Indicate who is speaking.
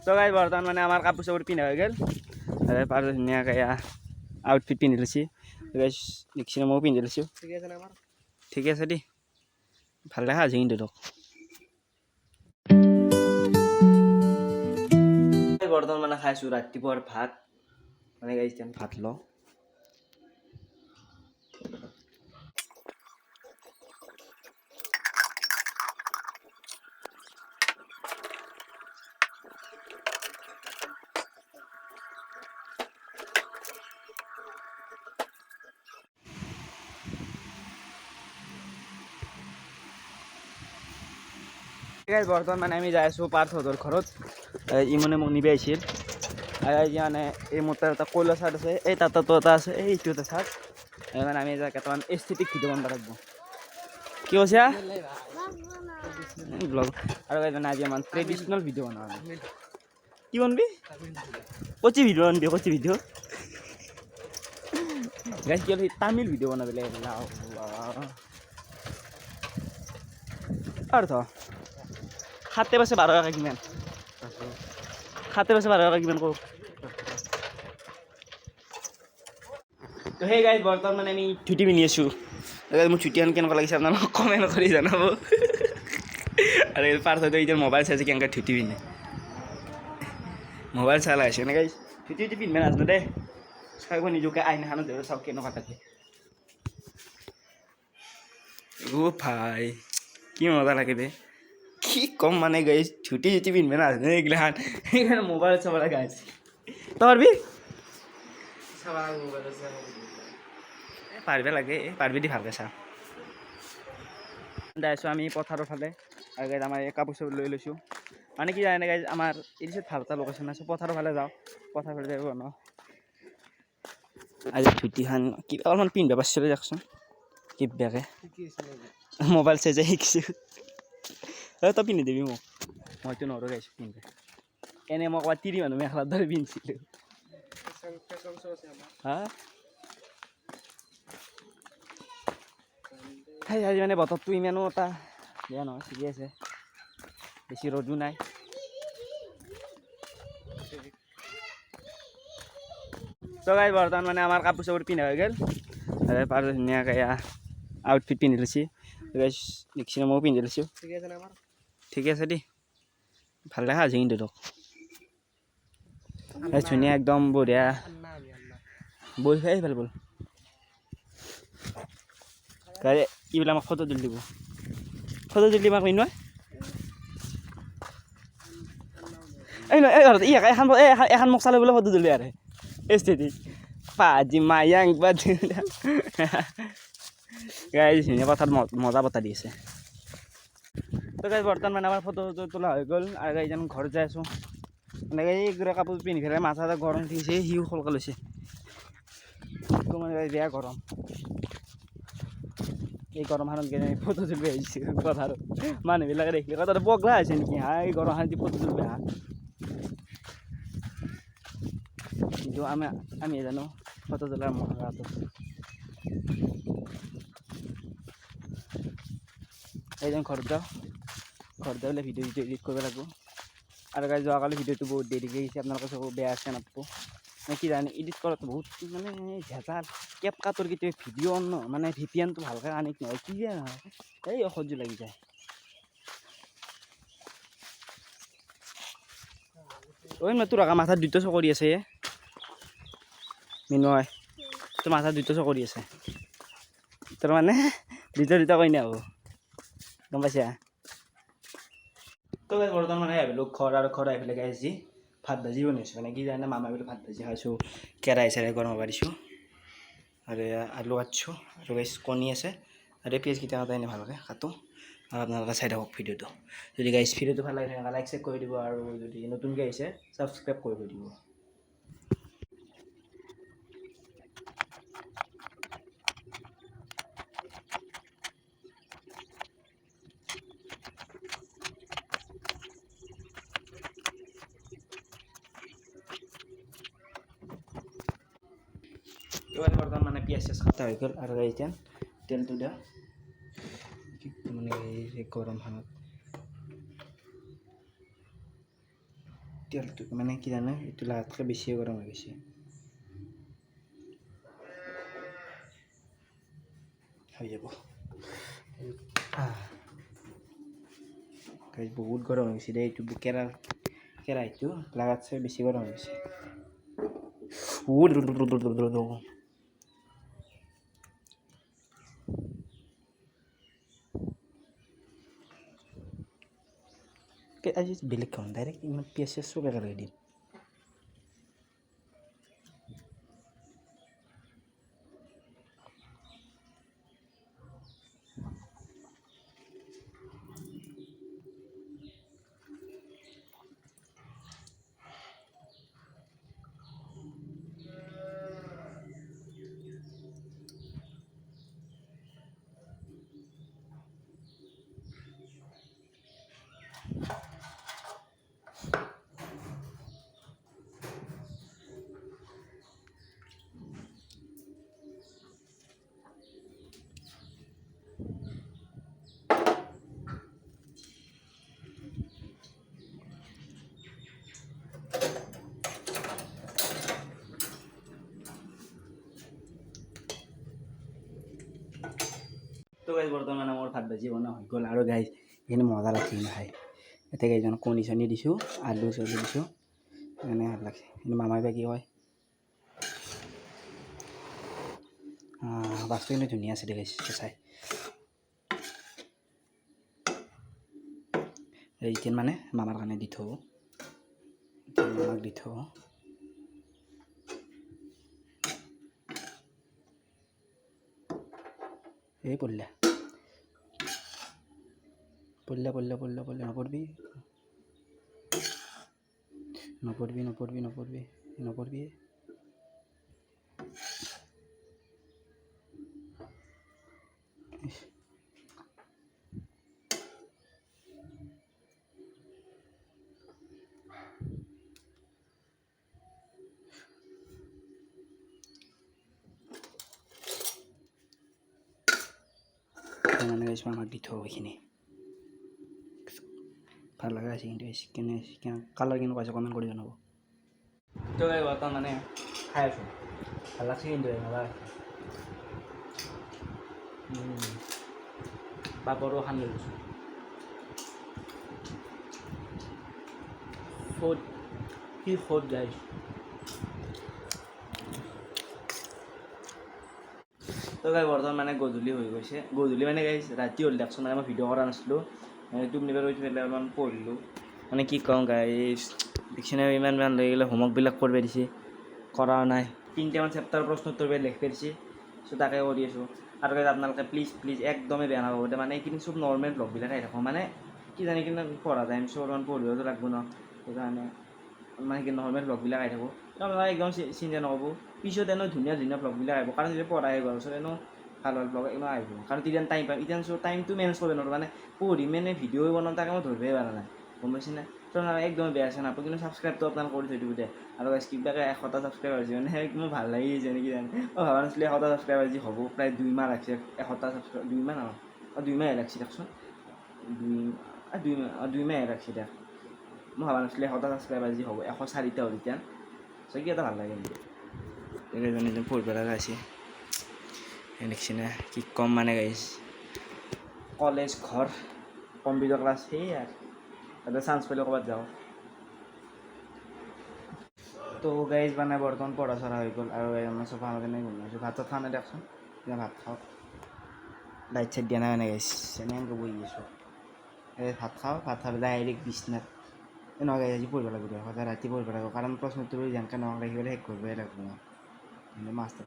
Speaker 1: তো গাইজ বৰ্তমান মানে আমাৰ কাপোৰ চাপোৰ পিন্ধা হৈ গ'ল পাৰ ধুনীয়াকৈ আউটফিট পিন্ধি লৈছি গাইজ দেখিছে ময়ো পিন্ধি লৈছোঁ ঠিকে আছে দেই ভাল দেখা আজি কিন্তু তোক বৰ্তমান মানে খাইছোঁ ৰাতিপুৱাৰ ভাত মানে গাইজ এতিয়া ভাত লওঁ বৰ্তমান মানে আমি যাই আছোঁ পাৰ্থহঁতৰ ঘৰত ই মানে মোক নিব আহিছিল মানে এই মোৰ তাৰ এটা কয়লা চাৰ্ট আছে এই তাতো এটা আছে এইটো এটা চাৰ্ট মানে আমি কেইটামান এস্থেটিক ভিডিঅ' বনাব লাগিব কি কৈছা ব্লগ আৰু মানে আজি আমাৰ ট্ৰেডিশ্যনেল ভিডিঅ' বনাব কি বনবি কচি ভিডিঅ' বনবি কচি ভিডিঅ' গাইজ কি হ'ল তামিল ভিডিঅ' বনাব লাগে আৰু সাতে পাছে 12 টকা কিমান সাতে পাছে 12 টকা কিমান কওঁ তো সেই গাইজ বৰ্তমান মানে আমি ধুতি পিন্ধি আছোঁ মোৰ ধুতিখন কেনেকুৱা লাগিছে আপোনালোকক কমেণ্ট কৰি জনাব আৰু পাৰ্থতো এতিয়া মোবাইল চাইছে কেনেকৈ ধুতি পিন্ধে মোবাইল চাই আছে এনেকৈ ধুতি পিন্ধিব নাজানো দেই চাব নিজকে আইনাখনত ধৰি চাওক কেনেকুৱা থাকে ভাই কি মজা লাগে দে কি কম মানে গাইজ ধুতি পিন্ধিব নাজানো এইগিলাখান সেইকাৰণে মোবাইল চাব লগা হৈছে তই পাৰবি পাৰিব লাগে পাৰিবি দি ভালকৈ চা যাইছোঁ আমি পথাৰৰ ফালে আৰু গাইজ আমাৰ এই কাপোৰ চাপোৰ লৈ লৈছোঁ মানে কি জানে গাইজ আমাৰ এই ভাল এটা লোকেশ্যন আছে পথাৰৰ ফালে যাওঁ পথাৰৰ ফালে যাই বনাওঁ আজি ধুতিখন কিবা অলপমান পিন্ধিব পাৰিছিলোঁ যাওকচোন কিবাকৈ মোবাইল চাই যাই শিকিছোঁ তই পিন্ধি দিবি মোক মইতো নোৱাৰোঁ গাইছোঁ পিন্ধিব এনেই মই ক'ৰবাত তিৰি মানুহ মেখেলাৰ দৰে পিন্ধিছিলোঁ হা সেই আজি মানে বতৰটো ইমানো এটা বেয়া নহয় ঠিকে আছে বেছি ৰ'দো নাই তো গাইজ বৰ্তমান মানে আমাৰ কাপোৰ চাপোৰ পিন্ধা হৈ গ'ল পাৰ ধুনীয়াকৈ আউটফিট পিন্ধি লৈছি গাইজ দেখিছে ময়ো পিন্ধি লৈছোঁ ঠিকে আছে দেই ভাল দেখা আজি কিন্তু তোক ধুনীয়া একদম বঢ়িয়া বৈ খাই ভাল ব'ল গাড়ী এইবিলাক আমাক ফটো তুলি দিব ফটো তুলি আমাক নহয় এই নহয় এই এখন মোক চালে বোলে ফটো তুলি আৰু এস্থেটিক পাজি মায়াং পাজি গাইজ ধুনীয়া পথাৰত মজা বতাহ দি আছে তো গাইজ বৰ্তমান মানে আমাৰ ফটো তোলা হৈ গ'ল আৰু গাইজ আমি ঘৰত যাই আছোঁ এনেকৈ এইযোৰা কাপোৰ পিন্ধি পেলাই মাথা এটা গৰম উঠিছে সিও খলকা লৈছে মানে বেয়া গৰম এই গৰমখনত গেলে ফটো তুলিব আহিছোঁ পথাৰত মানুহবিলাকে দেখিলে কথাটো পগলা হৈছে নেকি হা এই গৰমখনত ফটো তুলিব হা কিন্তু আমি জানো ফটো তোলাৰ মজাটো এইজন ঘৰত যাওঁ বোলে ভিডিঅ' এডিট কৰিব লাগিব আৰু গাইজ যোৱাকালি ভিডিঅ'টো বহুত দেৰিকৈ আহিছে আপোনালোকে চব বেয়া আছে নাপাব মানে কি জানে এডিট কৰাটো বহুত মানে ভেজাল কেপ কাটৰ কেতিয়াবা ভিডিঅ' ন মানে VPNটো ভালকৈ কানেক্ট নহয় কি যে নহয় এই অসহ্য লাগি যায় ঐ মই তোৰ মাথাত দুটা চকৰি আছে মিনু হয় তোৰ মাথাত দুটা চকৰি আছে তোৰ মানে দুটা কইনা হ'ব গম পাইছা তো বৰ্তমান মানে আহিলোঁ ঘৰ আৰু ঘৰ আহি পেলাই গাইজ ভাত ভাজি বনাইছোঁ মানে কি জানে মামা বোলে ভাত ভাজি খাইছোঁ কেৰাহী চেৰাহী গৰম পাৰিছোঁ আৰু আলু কাটিছোঁ আৰু গাইজ কণী আছে আৰু পিঁয়াজকেইটা কাটা এনেই ভালকৈ কাটোঁ আৰু আপোনালোকে চাই থাকক ভিডিঅ'টো যদি গাইজ ভিডিঅ'টো ভাল লাগে তেনেহ'লে লাইক চেক কৰি দিব আৰু যদি নতুনকৈ আহিছে ছাবস্ক্ৰাইব কৰি দিব বৰ্তমান মানে পিঁয়াজ চিয়াজ কাটা হৈ গ'ল আৰু এতিয়া তেলটো দিওঁ মানে এই গৰমখনত তেলটো মানে কি জানে এইটো লাগাতকৈ বেছিয়ে গৰম হৈ গৈছে হৈ যাব বহুত গৰম হৈ গৈছে দেই এইটো কেৰাহীটো লাগাতকৈ বেছি গৰম হৈ গৈছে আজি বেলেগ খাওঁ ডাইৰেক্ট ইমান পিঁয়াজ চিয়াজ চব একেলগে দিম তো গাইজ বৰ্তমান মোৰ ভাত ভাজি বনোৱা হৈ গ'ল আৰু গাইজ এইখিনি মজা লাগছে খাই এতিয়া গাইজ কণী চণী দিছোঁ আলু চালু দিছোঁ মানে ভাল লাগছে কিন্তু মামাই বা কি কয় বাছটো কিন্তু ধুনীয়া আছে দেই গাইজ চাই এইখিনি মানে মামাৰ কাৰণে দি থওঁ মামাক দি থওঁ এই পল্লা নপৰবি মানে গাইজ মামাক দি থওঁ এইখিনি ভাল লগা আছে কিন্তু কালাৰ কিন্তু পাইছে কমেণ্ট কৰি জনাব তো গাইজ বৰ্তমান মানে খাই আছোঁ ভাল লাগছে কিন্তু মজা পাপৰো সানি লৈছোঁ ফুড গাইজ তো গাই বৰ্তমান মানে গধূলি হৈ গৈছে গধূলি মানে গাইজ ৰাতি হ'ল দেখোন মানে মই ভিডিঅ' কৰা নাছিলোঁ টোপনি বাৰু উঠি পেলাই অলপমান পঢ়িলোঁ মানে কি কওঁ গাইজ দেখিছেনে ইমান লৈ গ'লে হোমৱৰ্কবিলাক কৰিব দিছে কৰা নাই 3টামান চেপ্টাৰ প্ৰশ্ন উত্তৰ লিখিব দিছে চ' তাকে কৰি আছোঁ আৰু গাইজ আপোনালোকে প্লিজ একদমেই বেয়া নাপাব মানে এইখিনি চব নৰ্মেল ব্লগবিলাক আহি থাকোঁ মানে কি জানি কিনে পঢ়া টাইম চ' অলপমান পঢ়িবতো লাগব ন সেইকাৰণে মানে কি নৰ্মেল ব্লগবিলাক আহি থাকোঁ আপোনালোকে একদম চিন্তা নক'ব পিছত এনেও ধুনীয়া ব্লগবিলাক আহিব কাৰণ যেতিয়া পঢ়াই গ'ল চ' এনেও ভাল ব্লগ এনেও আহিব কাৰণ তেতিয়া টাইম পাম এতিয়া চ' টাইমটো মেনেজ কৰিব নোৱাৰোঁ মানে পঢ়ি মানে ভিডিঅ' বনাওঁ তাকে মই ধৰিবই পৰা নাই গম পাইছেনে ত' একদম বেয়া আছে নাপাব কিন্তু ছাবস্ক্ৰাইবটো আপোনালোকে কৰি থৈ দিব দে আৰু কিবাকে 100টা ছাবস্ক্ৰাইবাৰ হৈছে মানে মোৰ ভাল লাগি গৈছে নেকি জানে মই ভাবা নাছিলোঁ 100টা ছাবস্ক্ৰাইবাৰ যি হ'ব প্ৰায় 2 মাহ লাগছে 100টা ছাবস্ক্ৰাইবাৰ 2 মাহ নহয় 2 মাহে লাগছে দেখোন 2 মাহে লাগছে দেখ মই ভাবা নাছিলোঁ 100টা ছাবস্ক্ৰাইবাৰ যি হ'ব 104টা হ'ল এতিয়া চ' কি এটা ভাল লাগে কিন্তু এজনী পঢ়িব লগা আছে দেখিছেনে কি কম মানে গাইজ কলেজ ঘৰ কম্পিউটাৰ ক্লাছ সেয়ে আৰু তাতে চান্স পালে ক'ৰবাত যাওঁ তো গাইজ মানে বৰ্তমান পঢ়া চঢ়া হৈ গ'ল আৰু মই চফা কাৰণে ঘূমাইছোঁ ভাত চাত খোৱা নাই দিয়কচোন এতিয়া ভাত খাওঁ লাইট চাইট দিয়া নাই মানে গাইজ এনেকৈ বহি আছোঁ এই ভাত খাওঁ ভাত খাই পেলাই ডাইৰেক্ট বিচনাত নহয় গাইজ আজি পঢ়িব লাগিব সদায় ৰাতি পঢ়িব লাগিব কাৰণ প্ৰশ্ন উত্তৰ যেনেকৈ নহওক ৰাখিবলৈ শেষ কৰিবই লাগিব মাষ্টাৰ